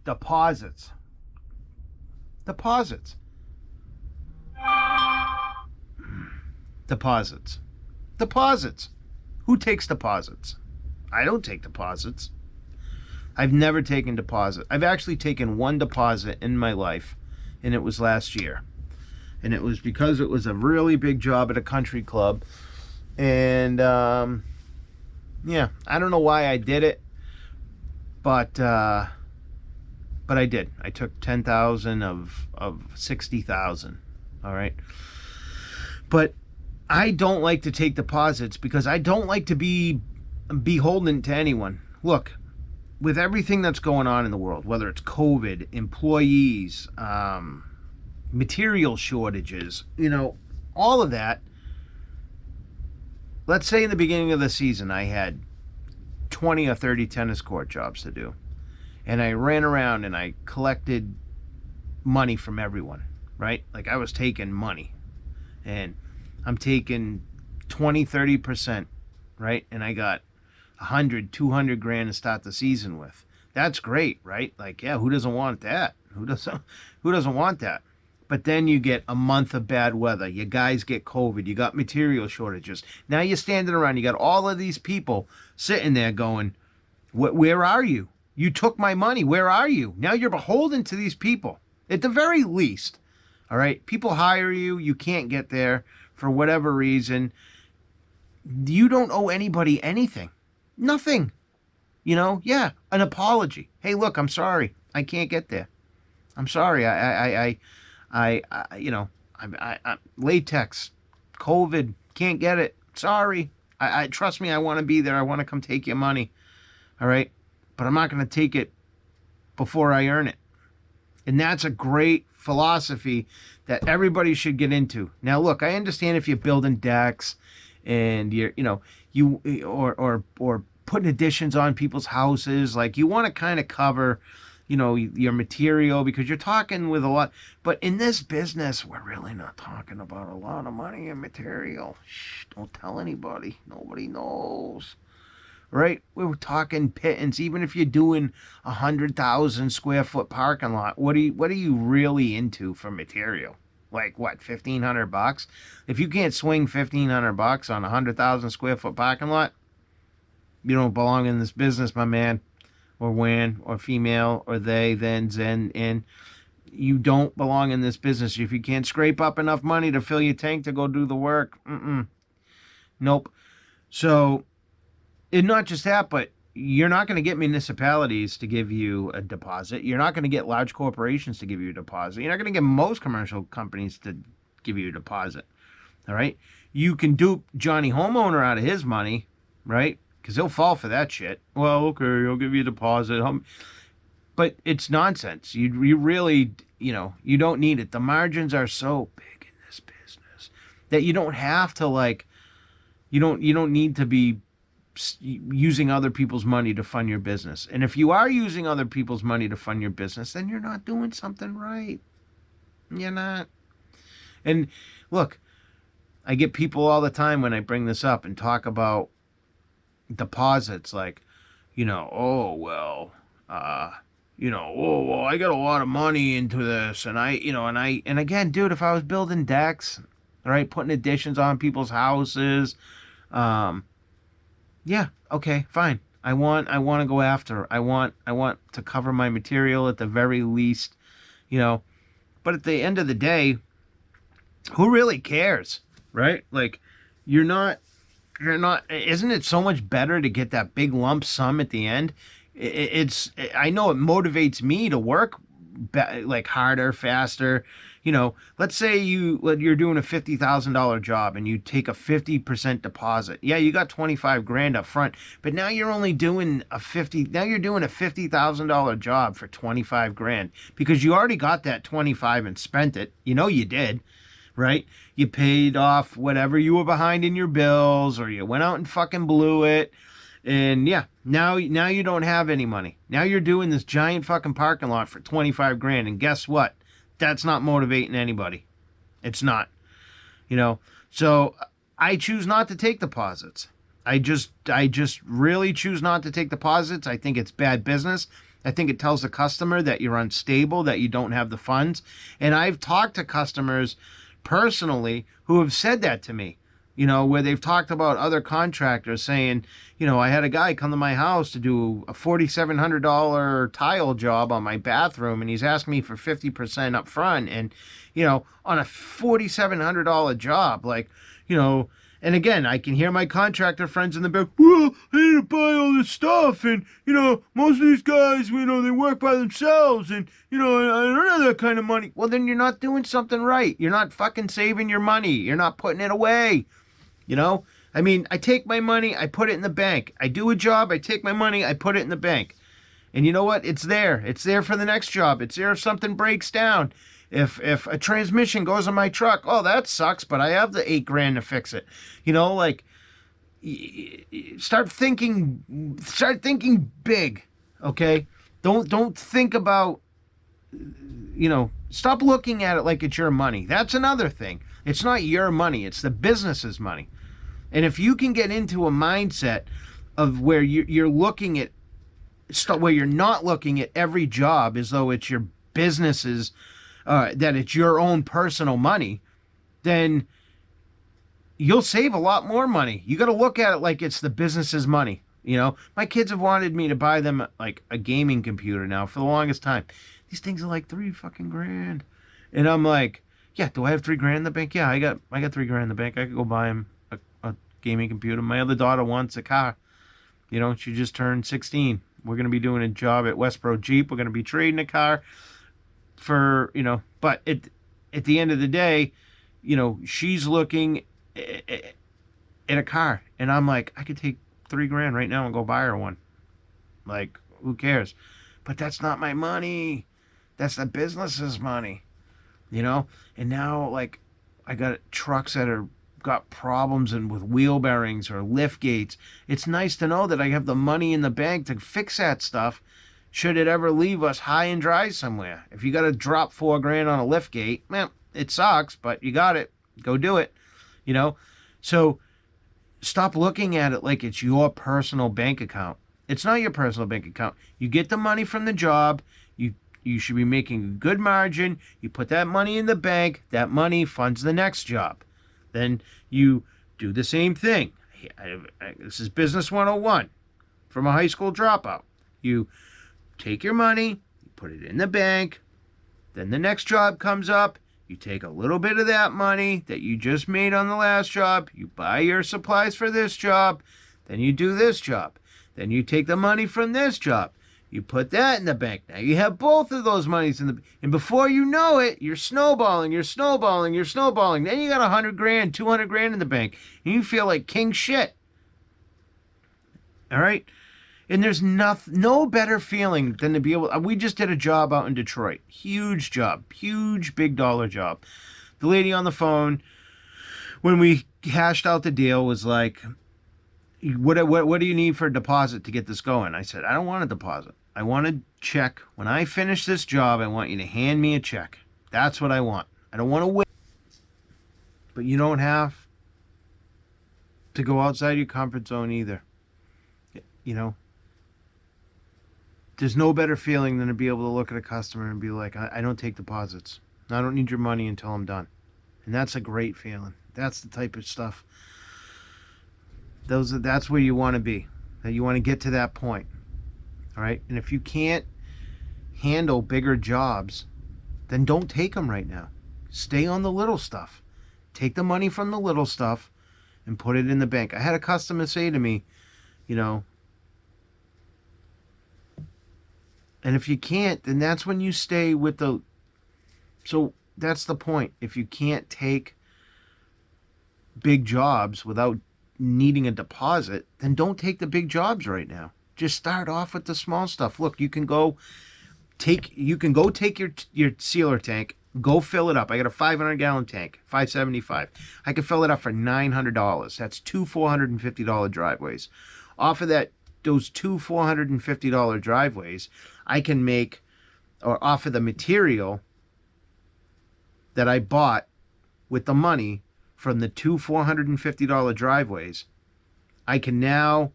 Deposits. Deposits. Deposits. Deposits. Who takes deposits? I don't take deposits. I've never taken deposit. I've actually taken one deposit in my life, and it was last year. And it was because it was a really big job at a country club. And yeah, I don't know why I did it, but I did. I took 10,000 of 60,000. All right. But I don't like to take deposits because I don't like to be beholden to anyone. Look, with everything that's going on in the world, whether it's COVID, employees, material shortages, all of that. Let's say in the beginning of the season, I had 20 or 30 tennis court jobs to do. And I ran around and I collected money from everyone, right? Like I was taking money. And I'm taking 20, 30%, right? And I got 100, 200 grand to start the season with. That's great, right? Like, yeah, who doesn't want that? Who doesn't want that? But then you get a month of bad weather. You guys get COVID. You got material shortages. Now you're standing around. You got all of these people sitting there going, where are you? You took my money. Where are you? Now you're beholden to these people. At the very least, all right? People hire you. You can't get there for whatever reason. You don't owe anybody anything. Nothing. Yeah, an apology. Hey, look, I'm sorry. I can't get there. I'm sorry. I latex, COVID, can't get it. Sorry. I trust me. I want to be there. I want to come take your money. All right. But I'm not going to take it before I earn it. And that's a great philosophy that everybody should get into. Now, look, I understand if you're building decks and or putting additions on people's houses, like you want to kind of cover, your material because you're talking with a lot. But in this business, we're really not talking about a lot of money and material. Shh, don't tell anybody. Nobody knows. Right? We were talking pittance. Even if you're doing 100,000 square foot parking lot, what are you really into for material? Like what, $1,500? If you can't swing $1,500 on a 100,000 square foot parking lot, you don't belong in this business, my man, or when, or female, or they, then, zen, and you don't belong in this business. If you can't scrape up enough money to fill your tank to go do the work, nope. So, and not just that, but you're not going to get municipalities to give you a deposit. You're not going to get large corporations to give you a deposit. You're not going to get most commercial companies to give you a deposit. All right? You can dupe Johnny Homeowner out of his money, right? Because he'll fall for that shit. Well, okay, I'll give you a deposit. But it's nonsense. You really, you don't need it. The margins are so big in this business that you don't have to you don't need to be using other people's money to fund your business. And if you are using other people's money to fund your business, then you're not doing something right. You're not. And look, I get people all the time when I bring this up and talk about deposits, like, oh, well, I got a lot of money into this. And and again, dude, if I was building decks, all right, putting additions on people's houses, yeah, okay, fine. I want to go after. I want to cover my material at the very least, But at the end of the day, who really cares, right? Like, you're not. Isn't it so much better to get that big lump sum at the end? I know it motivates me to work harder, faster. Let's say you're doing a $50,000 job and you take a 50% deposit. Yeah, you got 25 grand up front, but now you're only doing now you're doing a $50,000 job for 25 grand because you already got that 25 and spent it. You did, right? You paid off whatever you were behind in your bills, or you went out and fucking blew it. And yeah, now you don't have any money. Now you're doing this giant fucking parking lot for 25 grand. And guess what? That's not motivating anybody. It's not, So I choose not to take deposits. I just really choose not to take deposits. I think it's bad business. I think it tells the customer that you're unstable, that you don't have the funds. And I've talked to customers personally who have said that to me, where they've talked about other contractors saying, I had a guy come to my house to do a $4,700 tile job on my bathroom, and he's asking me for 50% up front. And, on a $4,700 job, and again, I can hear my contractor friends in the back, well, I need to buy all this stuff. And, most of these guys, they work by themselves. And, I don't have that kind of money. Well, then you're not doing something right. You're not fucking saving your money. You're not putting it away. I take my money, I put it in the bank. I do a job, I take my money, I put it in the bank. And you know what? It's there. It's there for the next job. It's there if something breaks down. If a transmission goes on my truck, oh, that sucks, but I have the $8,000 to fix it. Start thinking big, okay? Don't think about, stop looking at it like it's your money. That's another thing. It's not your money. It's the business's money. And if you can get into a mindset of where you're looking at, where you're not looking at every job as though it's your business's, that it's your own personal money, then you'll save a lot more money. You got to look at it like it's the business's money. My kids have wanted me to buy them like a gaming computer now for the longest time. These things are like $3,000. And I'm like, yeah, do I have $3,000 in the bank? Yeah, I got $3,000 in the bank. I could go buy him a gaming computer. My other daughter wants a car. She just turned 16. We're going to be doing a job at Westboro Jeep. We're going to be trading a car for, but at the end of the day, she's looking at a car, and I'm like, I could take $3,000 right now and go buy her one. Like, who cares? But that's not my money. That's the business's money, And now, like, I got trucks that are got problems and with wheel bearings or lift gates. It's nice to know that I have the money in the bank to fix that stuff should it ever leave us high and dry somewhere. If you got to drop $4,000 on a lift gate, man, it sucks, but you got it. Go do it. So stop looking at it like it's your personal bank account. It's not your personal bank account. You get the money from the job. You should be making a good margin. You put that money in the bank. That money funds the next job. Then you do the same thing. This is Business 101 from a high school dropout. You take your money, you put it in the bank. Then the next job comes up. You take a little bit of that money that you just made on the last job. You buy your supplies for this job. Then you do this job. Then you take the money from this job. You put that in the bank. Now you have both of those monies in the, and before you know it, you're snowballing. Then you got $100,000, $200,000 in the bank, and you feel like king shit. All right, and there's no better feeling than to be able. We just did a job out in Detroit, huge job, huge big dollar job. The lady on the phone, when we hashed out the deal, was like, What do you need for a deposit to get this going? I said, I don't want a deposit. I want a check. When I finish this job, I want you to hand me a check. That's what I want. I don't want to wait. But you don't have to go outside your comfort zone either. There's no better feeling than to be able to look at a customer and be like, I don't take deposits. I don't need your money until I'm done. And that's a great feeling. That's the type of stuff. That's where you want to be. That you want to get to that point. All right? And if you can't handle bigger jobs, then don't take them right now. Stay on the little stuff. Take the money from the little stuff and put it in the bank. I had a customer say to me, and if you can't, then that's when you stay with the. So that's the point. If you can't take big jobs without needing a deposit, then don't take the big jobs right now. Just start off with the small stuff. Look, you can go take your sealer tank, go fill it up. I got a 500-gallon tank, $575. I can fill it up for $900. That's two $450 driveways. Off of those two $450 driveways, I can make, or off of the material that I bought with the money from the two $450 driveways, I can now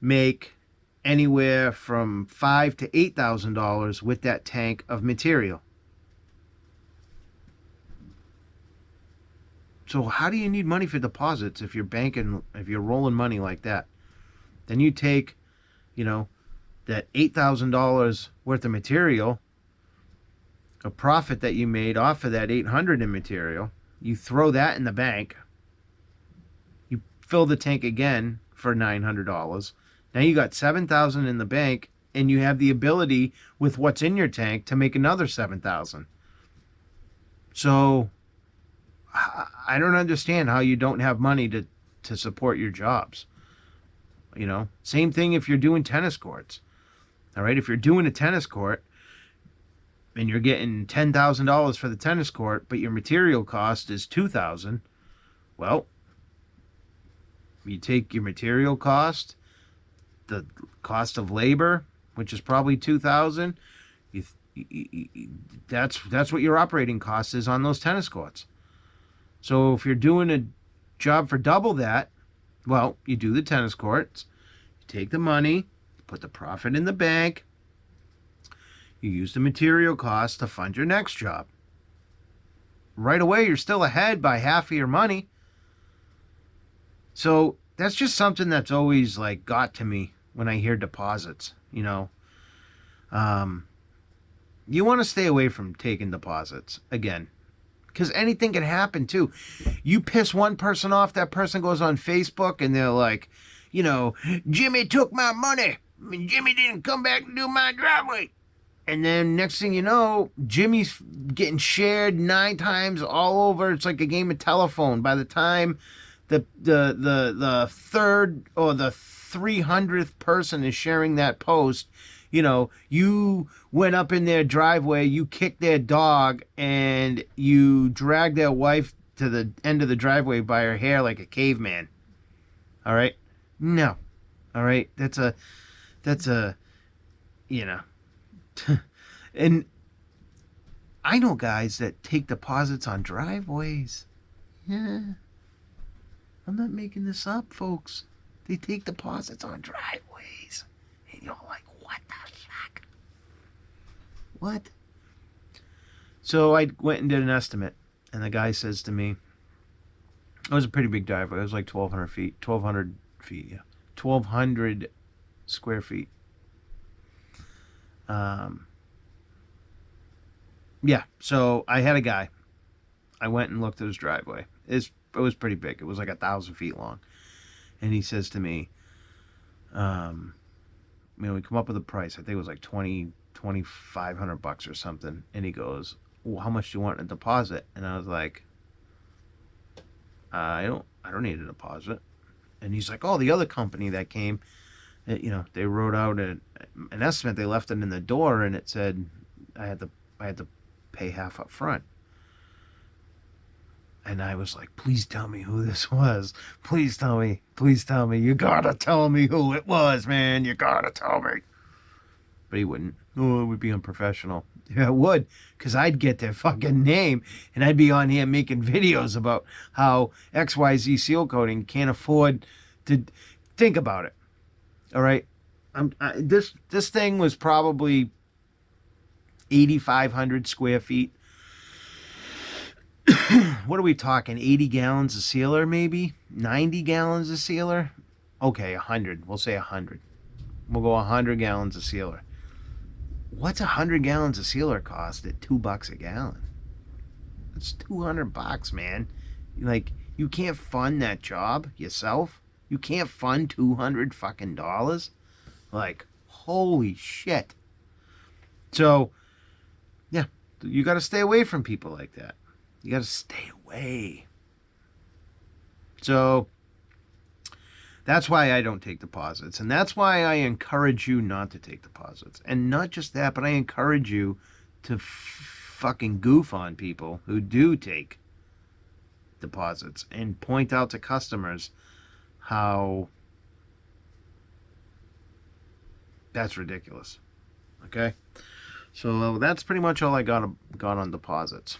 make anywhere from $5,000 to $8,000 with that tank of material. So how do you need money for deposits if you're rolling money like that? Then you take, that $8,000 worth of material, a profit that you made off of that 800 in material, you throw that in the bank, you fill the tank again for $900. Now you got $7,000 in the bank, and you have the ability with what's in your tank to make another $7,000. So I don't understand how you don't have money to support your jobs. Same thing if you're doing tennis courts. All right, if you're doing a tennis court and you're getting $10,000 for the tennis court, but your material cost is $2,000, well, you take your material cost, the cost of labor, which is probably $2,000. That's what your operating cost is on those tennis courts. So if you're doing a job for double that, well, you do the tennis courts, you take the money, put the profit in the bank, you use the material cost to fund your next job. Right away, you're still ahead by half of your money. So that's just something that's always got to me when I hear deposits. You want to stay away from taking deposits again, because anything can happen too. You piss one person off, that person goes on Facebook and they're like, Jimmy took my money. Jimmy didn't come back and do my driveway. And then next thing you know, Jimmy's getting shared 9 times all over. It's like a game of telephone. By the time the third or the 300th person is sharing that post, you went up in their driveway, you kicked their dog, and you dragged their wife to the end of the driveway by her hair like a caveman. All right? No. All right? That's a and I know guys that take deposits on driveways. Yeah. I'm not making this up, folks. They take deposits on driveways. And you're like, what the fuck? What? So I went and did an estimate, and the guy says to me, it was a pretty big driveway. It was like 1,200 feet. 1,200 feet, yeah. 1,200 square feet. Yeah, so I had a guy. I went and looked at his driveway. It was pretty big. It was like 1,000 feet long. And he says to me, we come up with a price. I think it was like $2,500 or something. And he goes, well, how much do you want in a deposit? And I was like, I don't need a deposit. And he's like, oh, the other company that came, they wrote out an estimate. They left it in the door, and it said I had to pay half up front. And I was like, please tell me who this was. Please tell me. Please tell me. You gotta tell me who it was, man. You gotta tell me. But he wouldn't. Oh, it would be unprofessional. Yeah, it would. Because I'd get their fucking name, and I'd be on here making videos about how XYZ Seal Coating can't afford to think about it. All right? This thing was probably 8,500 square feet. What are we talking? 80 gallons of sealer, maybe? 90 gallons of sealer? Okay, 100. We'll say 100. We'll go 100 gallons of sealer. What's 100 gallons of sealer cost at $2 a gallon? It's $200, man. You can't fund that job yourself? You can't fund $200 fucking dollars? Holy shit. So, yeah, you got to stay away from people like that. You got to stay away. So that's why I don't take deposits. And that's why I encourage you not to take deposits. And not just that, but I encourage you to fucking goof on people who do take deposits and point out to customers how that's ridiculous. Okay? So that's pretty much all I got on deposits.